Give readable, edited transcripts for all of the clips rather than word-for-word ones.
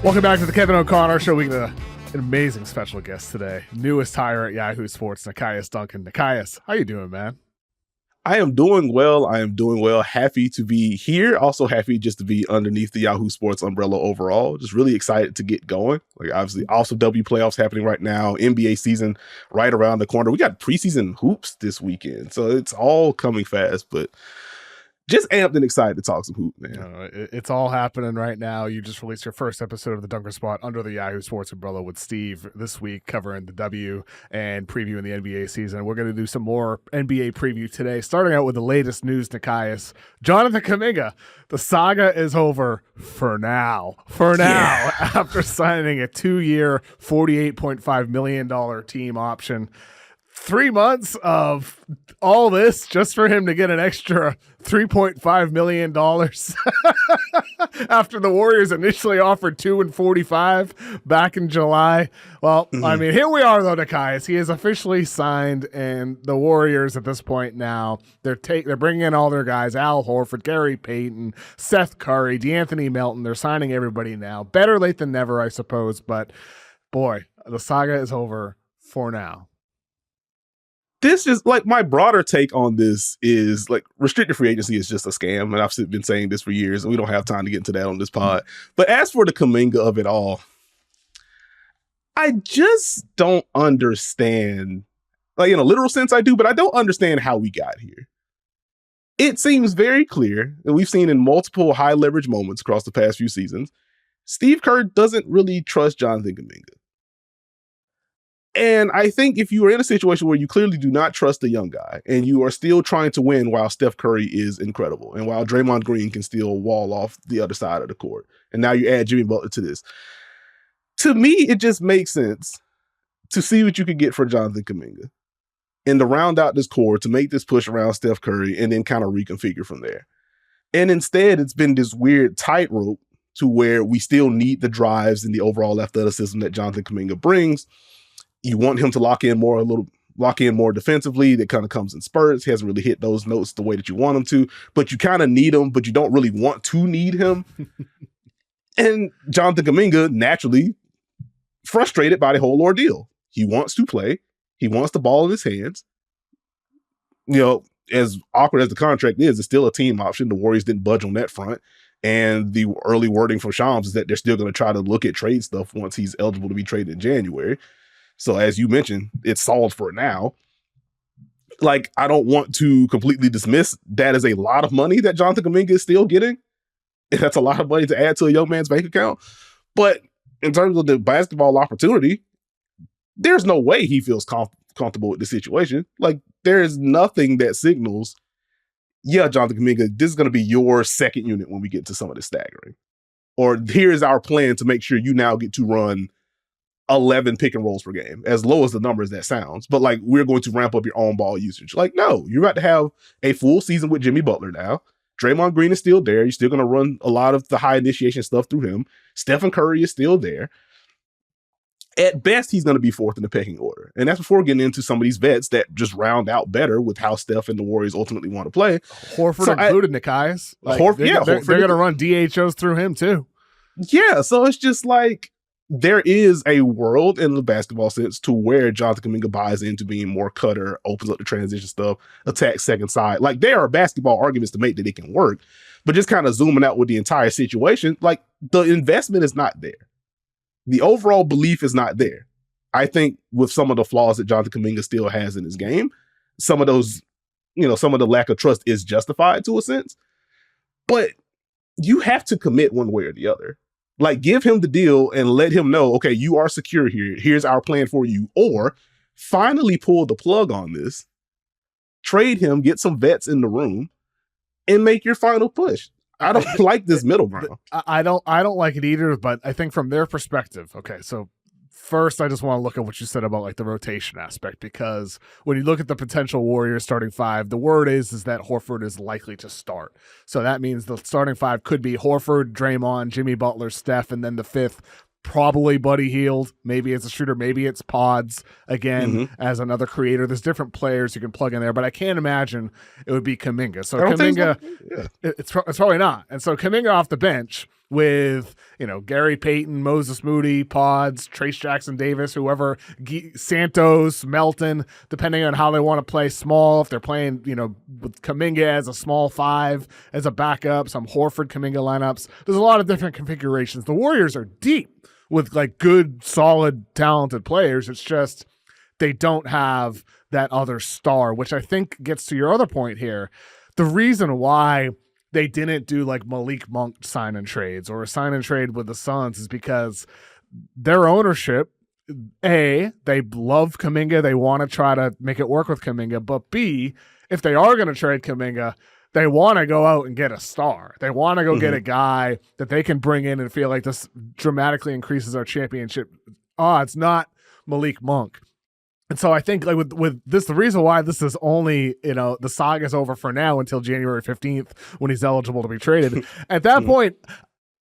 Welcome back to the Kevin O'Connor Show. We got an amazing special guest today. Newest hire at Yahoo Sports, Nekias Duncan. Nekias, how you doing, man? I am doing well. Happy to be here. Also happy just to be underneath the Yahoo Sports umbrella overall. Just really excited to get going. Like, obviously, also W playoffs happening right now. NBA season right around the corner. We got preseason hoops this weekend. So it's all coming fast, but just amped and excited to talk some hoop, man. It's all happening right now. You just released your first episode of the Dunker Spot under the Yahoo Sports umbrella with Steve this week, covering the W and previewing the NBA season. We're going to do some more NBA preview today, starting out with the latest news, Nekias. Jonathan Kuminga, the saga is over for now. Yeah. After signing a 2-year, $48.5 million team option. 3 months of all this just for him to get an extra $3.5 million after the Warriors initially offered $2 and $45 back in July. Well, I mean, here we are though, Nekias. He is officially signed, and the Warriors at this point now, they're bringing in all their guys: Al Horford, Gary Payton, Seth Curry, DeAnthony Melton. They're signing everybody now. Better late than never, I suppose. But boy, the saga is over for now. This is like my broader take on this is like restricted free agency is just a scam. And I've been saying this for years, and we don't have time to get into that on this pod. But as for the Kuminga of it all, I just don't understand. Like, in a literal sense, I do, but I don't understand how we got here. It seems very clear that we've seen in multiple high leverage moments across the past few seasons, Steve Kerr doesn't really trust Jonathan Kuminga. And I think if you are in a situation where you clearly do not trust the young guy and you are still trying to win while Steph Curry is incredible and while Draymond Green can still wall off the other side of the court, and now you add Jimmy Butler to this, to me, it just makes sense to see what you could get for Jonathan Kuminga and to round out this core, to make this push around Steph Curry and then kind of reconfigure from there. And instead, it's been this weird tightrope to where we still need the drives and the overall athleticism that Jonathan Kuminga brings. You want him to lock in more defensively. That kind of comes in spurts. He hasn't really hit those notes the way that you want him to, but you kind of need him, but you don't really want to need him. And Jonathan Kuminga, naturally frustrated by the whole ordeal. He wants to play. He wants the ball in his hands. You know, as awkward as the contract is, it's still a team option. The Warriors didn't budge on that front. And the early wording from Shams is that they're still going to try to look at trade stuff once he's eligible to be traded in January. So as you mentioned, it's solved for now. Like, I don't want to completely dismiss that as a lot of money that Jonathan Kuminga is still getting. That's a lot of money to add to a young man's bank account. But in terms of the basketball opportunity, there's no way he feels comfortable with the situation. Like, there is nothing that signals, yeah, Jonathan Kuminga, this is going to be your second unit when we get to some of the staggering. Or here's our plan to make sure you now get to run 11 pick and rolls per game, as low as the number as that sounds. But like, we're going to ramp up your on ball usage. Like, no, you're about to have a full season with Jimmy Butler now. Draymond Green is still there. You're still going to run a lot of the high initiation stuff through him. Stephen Curry is still there. At best, he's going to be fourth in the pecking order. And that's before getting into some of these vets that just round out better with how Steph and the Warriors ultimately want to play. Horford included, Nekias. Like, they're going to run DHOs through him too. Yeah, so it's just like, there is a world in the basketball sense to where Jonathan Kuminga buys into being more cutter, opens up the transition stuff, attacks second side. Like, there are basketball arguments to make that it can work, but just kind of zooming out with the entire situation, like, the investment is not there. The overall belief is not there. I think with some of the flaws that Jonathan Kuminga still has in his game, some of those, some of the lack of trust is justified to a sense, but you have to commit one way or the other. Like, give him the deal and let him know, okay, you are secure here. Here's our plan for you. Or finally pull the plug on this, trade him, get some vets in the room, and make your final push. I don't like this middle ground. I don't like it either, but I think from their perspective, okay, so first I just want to look at what you said about like the rotation aspect, because when you look at the potential Warriors starting five, the word is that Horford is likely to start. So that means the starting five could be Horford, Draymond, Jimmy Butler, Steph, and then the fifth, probably Buddy Hield. Maybe it's a shooter, maybe it's Pods again as another creator. There's different players you can plug in there, but I can't imagine it would be Kuminga. So Kuminga, it's probably not. And so Kuminga off the bench, with, Gary Payton, Moses Moody, Pods, Trace Jackson Davis, whoever, Santos, Melton, depending on how they want to play small. If they're playing, with Kuminga as a small 5, as a backup, some Horford Kuminga lineups. There's a lot of different configurations. The Warriors are deep with like good, solid, talented players. It's just they don't have that other star, which I think gets to your other point here. The reason why they didn't do like Malik Monk sign and trades or a sign and trade with the Suns is because their ownership, A, they love Kuminga. They want to try to make it work with Kuminga. But B, if they are going to trade Kuminga, they want to go out and get a star. They want to go get a guy that they can bring in and feel like this dramatically increases our championship odds, not Malik Monk. And so I think like with this, the reason why this is only, the saga's over for now until January 15th when he's eligible to be traded. At that point,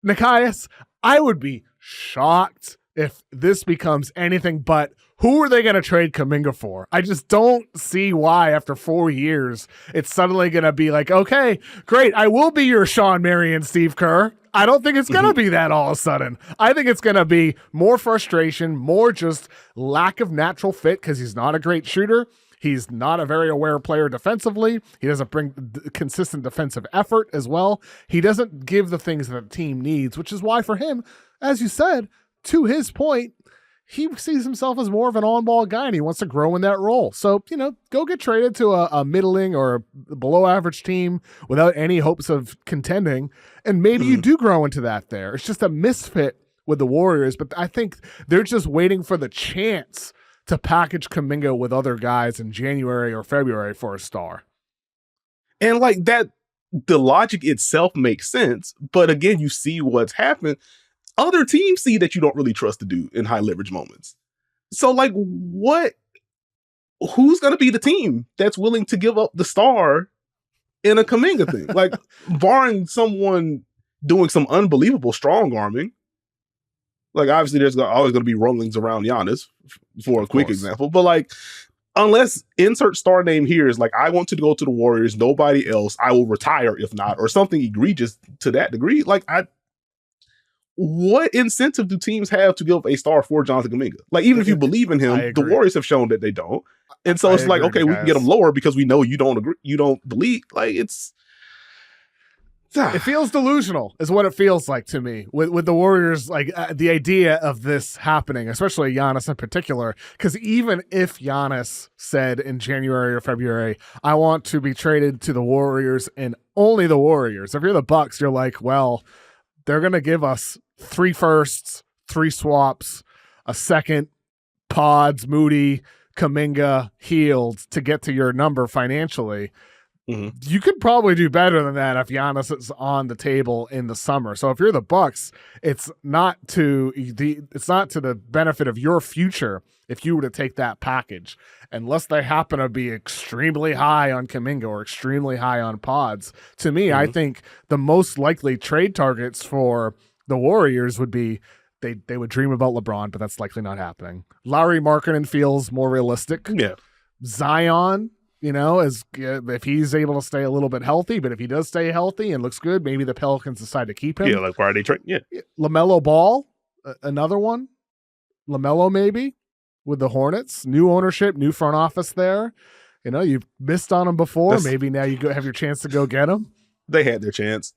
Nekias, I would be shocked if this becomes anything but who are they going to trade Kuminga for? I just don't see why after 4 years it's suddenly going to be like, okay, great, I will be your Sean Marion, Steve Kerr. I don't think it's going to be that all of a sudden. I think it's going to be more frustration, more just lack of natural fit because he's not a great shooter. He's not a very aware player defensively. He doesn't bring consistent defensive effort as well. He doesn't give the things that the team needs, which is why for him, as you said, to his point, he sees himself as more of an on-ball guy and he wants to grow in that role. So, go get traded to a middling or a below-average team without any hopes of contending, and maybe you do grow into that there. It's just a misfit with the Warriors, but I think they're just waiting for the chance to package Kuminga with other guys in January or February for a star. And like that, the logic itself makes sense, but again, you see what's happened. Other teams see that you don't really trust the dude in high leverage moments. So like who's going to be the team that's willing to give up the star in a Kuminga thing? Like barring someone doing some unbelievable strong arming. Like obviously there's always going to be rumblings around Giannis for a quick example, but like unless insert star name here is like, I want to go to the Warriors, nobody else, I will retire if not, or something egregious to that degree. Like what incentive do teams have to give a star for Jonathan Kuminga? Like, even if you believe in him, the Warriors have shown that they don't. And so it's like, okay, we can get him lower because we know you don't agree, you don't believe. Like, it feels delusional is what it feels like to me with the Warriors, like the idea of this happening, especially Giannis in particular, because even if Giannis said in January or February, I want to be traded to the Warriors and only the Warriors, if you're the Bucks, you're like, well, they're going to give us 3 firsts, 3 swaps, a second, Pods, Moody, Kuminga, Hield to get to your number financially. You could probably do better than that if Giannis is on the table in the summer. So if you're the Bucks, it's not to the benefit of your future if you were to take that package, unless they happen to be extremely high on Kuminga or extremely high on Pods. To me, I think the most likely trade targets for the Warriors would be they would dream about LeBron, but that's likely not happening. Lauri Markkanen feels more realistic. Yeah. Zion, as if he's able to stay a little bit healthy, but if he does stay healthy and looks good, maybe the Pelicans decide to keep him. Yeah, like why are they trading? Yeah. LaMelo Ball, another one. LaMelo maybe with the Hornets, new ownership, new front office there. You've missed on him before. Maybe now you have your chance to go get him. They had their chance.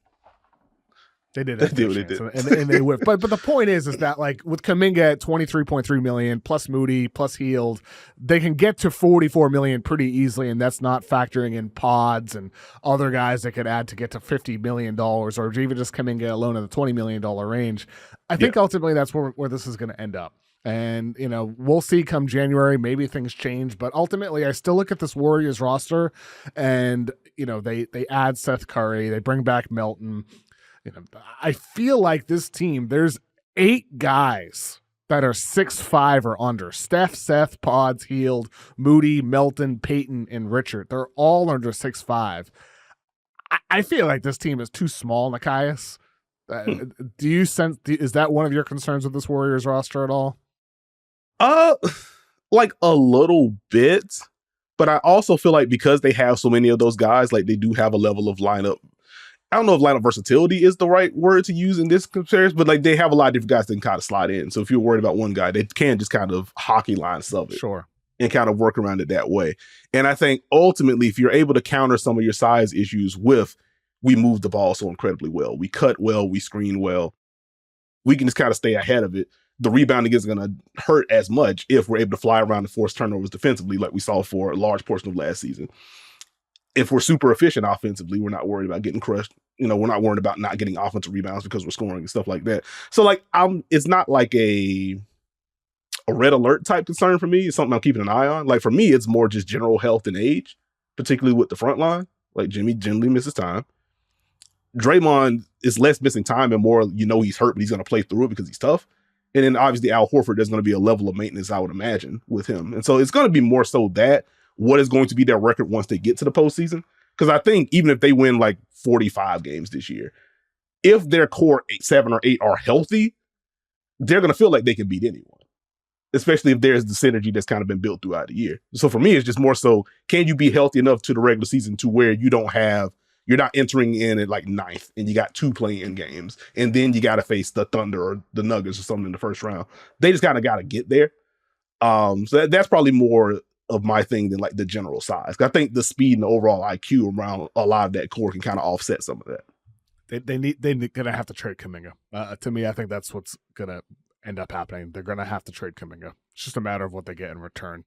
They did. And they whipped. But the point is that like with Kuminga at $23.3 million plus Moody plus Hield, they can get to $44 million pretty easily, and that's not factoring in Pods and other guys that could add to get to $50 million, or even just Kuminga alone in the $20 million range. I think ultimately that's where this is going to end up. And, we'll see come January, maybe things change, but ultimately I still look at this Warriors roster and, they add Seth Curry, they bring back Melton. I feel like this team, there's 8 guys that are 6'5" or under. Steph, Seth, Pods, Hield, Moody, Melton, Peyton, and Richard. They're all under 6'5". I feel like this team is too small, Nekias. Do you sense, is that one of your concerns with this Warriors roster at all? Like a little bit, but I also feel like because they have so many of those guys, like they do have a level of lineup I don't know if lineup versatility is the right word to use in this comparison, but like they have a lot of different guys that can kind of slide in. So if you're worried about one guy, they can just kind of hockey line sub it. Sure. And kind of work around it that way. And I think ultimately, if you're able to counter some of your size issues with, we move the ball so incredibly well, we cut well, we screen well, we can just kind of stay ahead of it. The rebounding isn't going to hurt as much if we're able to fly around and force turnovers defensively, like we saw for a large portion of last season. If we're super efficient offensively, we're not worried about getting crushed. We're not worried about not getting offensive rebounds because we're scoring and stuff like that. So like, it's not like a red alert type concern for me. It's something I'm keeping an eye on. Like for me, it's more just general health and age, particularly with the front line. Like Jimmy generally misses time. Draymond is less missing time and more, he's hurt, but he's going to play through it because he's tough. And then obviously Al Horford, there's going to be a level of maintenance, I would imagine, with him. And so it's going to be more so that what is going to be their record once they get to the postseason. Because I think even if they win like 45 games this year, if their core 7 or 8 are healthy, they're going to feel like they can beat anyone, especially if there's the synergy that's kind of been built throughout the year. So for me, it's just more so, can you be healthy enough to the regular season to where you're not entering in at like 9th and you got 2 play-in games and then you got to face the Thunder or the Nuggets or something in the first round. They just kind of got to get there. So that's probably more of my thing than like the general size. I think the speed and the overall IQ around a lot of that core can kind of offset some of that. They're gonna have to trade Kuminga. To me, I think that's what's gonna end up happening. They're gonna have to trade Kuminga. It's just a matter of what they get in return.